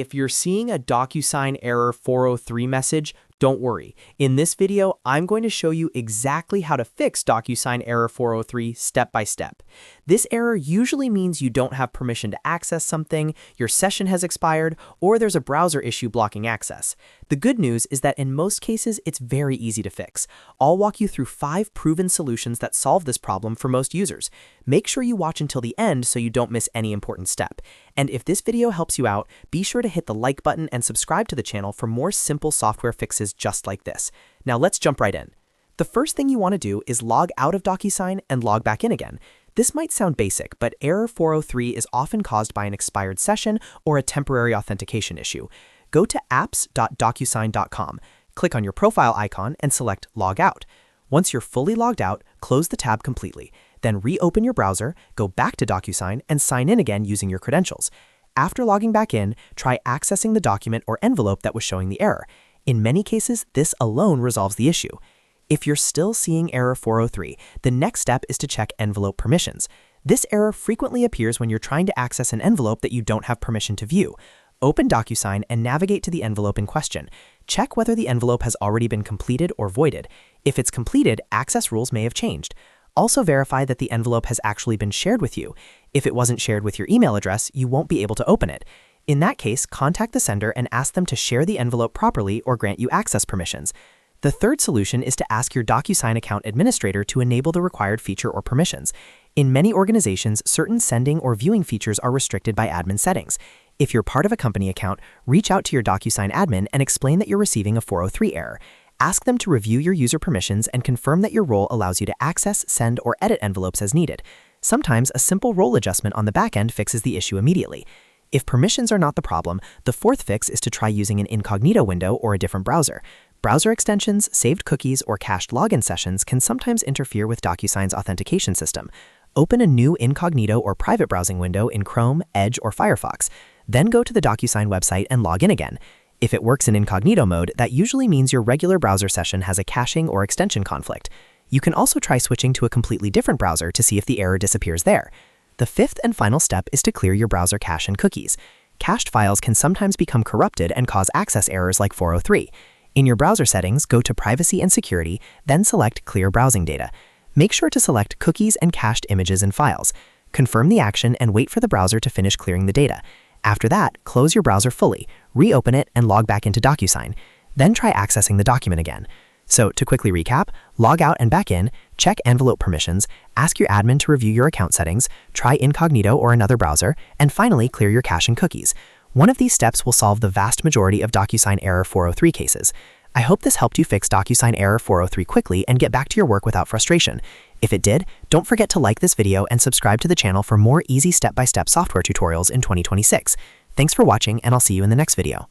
If you're seeing a DocuSign Error 403 message, don't worry. In this video, I'm going to show you exactly how to fix DocuSign Error 403 step by step. This error usually means you don't have permission to access something, your session has expired, or there's a browser issue blocking access. The good news is that in most cases, it's very easy to fix. I'll walk you through 5 proven solutions that solve this problem for most users. Make sure you watch until the end so you don't miss any important step. And if this video helps you out, be sure to hit the like button and subscribe to the channel for more simple software fixes just like this. Now let's jump right in. The first thing you want to do is log out of DocuSign and log back in again. This might sound basic, but Error 403 is often caused by an expired session or a temporary authentication issue. Go to apps.docusign.com, click on your profile icon and select Log Out. Once you're fully logged out, close the tab completely. Then reopen your browser, go back to DocuSign, and sign in again using your credentials. After logging back in, try accessing the document or envelope that was showing the error. In many cases, this alone resolves the issue. If you're still seeing Error 403, the next step is to check envelope permissions. This error frequently appears when you're trying to access an envelope that you don't have permission to view. Open DocuSign and navigate to the envelope in question. Check whether the envelope has already been completed or voided. If it's completed, access rules may have changed. Also verify that the envelope has actually been shared with you. If it wasn't shared with your email address, you won't be able to open it. In that case, contact the sender and ask them to share the envelope properly or grant you access permissions. The third solution is to ask your DocuSign account administrator to enable the required feature or permissions. In many organizations, certain sending or viewing features are restricted by admin settings. If you're part of a company account, reach out to your DocuSign admin and explain that you're receiving a 403 error. Ask them to review your user permissions and confirm that your role allows you to access, send, or edit envelopes as needed. Sometimes a simple role adjustment on the back end fixes the issue immediately. If permissions are not the problem, the fourth fix is to try using an Incognito window or a different browser. Browser extensions, saved cookies, or cached login sessions can sometimes interfere with DocuSign's authentication system. Open a new Incognito or private browsing window in Chrome, Edge, or Firefox. Then go to the DocuSign website and log in again. If it works in incognito mode, that usually means your regular browser session has a caching or extension conflict. You can also try switching to a completely different browser to see if the error disappears there. The fifth and final step is to clear your browser cache and cookies. Cached files can sometimes become corrupted and cause access errors like 403. In your browser settings, go to Privacy and Security, then select Clear Browsing Data. Make sure to select Cookies and Cached Images and Files. Confirm the action and wait for the browser to finish clearing the data. After that, close your browser fully, reopen it, and log back into DocuSign. Then try accessing the document again. So to quickly recap, log out and back in, check envelope permissions, ask your admin to review your account settings, try Incognito or another browser, and finally clear your cache and cookies. One of these steps will solve the vast majority of DocuSign Error 403 cases. I hope this helped you fix DocuSign Error 403 quickly and get back to your work without frustration. If it did, don't forget to like this video and subscribe to the channel for more easy step-by-step software tutorials in 2026. Thanks for watching, and I'll see you in the next video.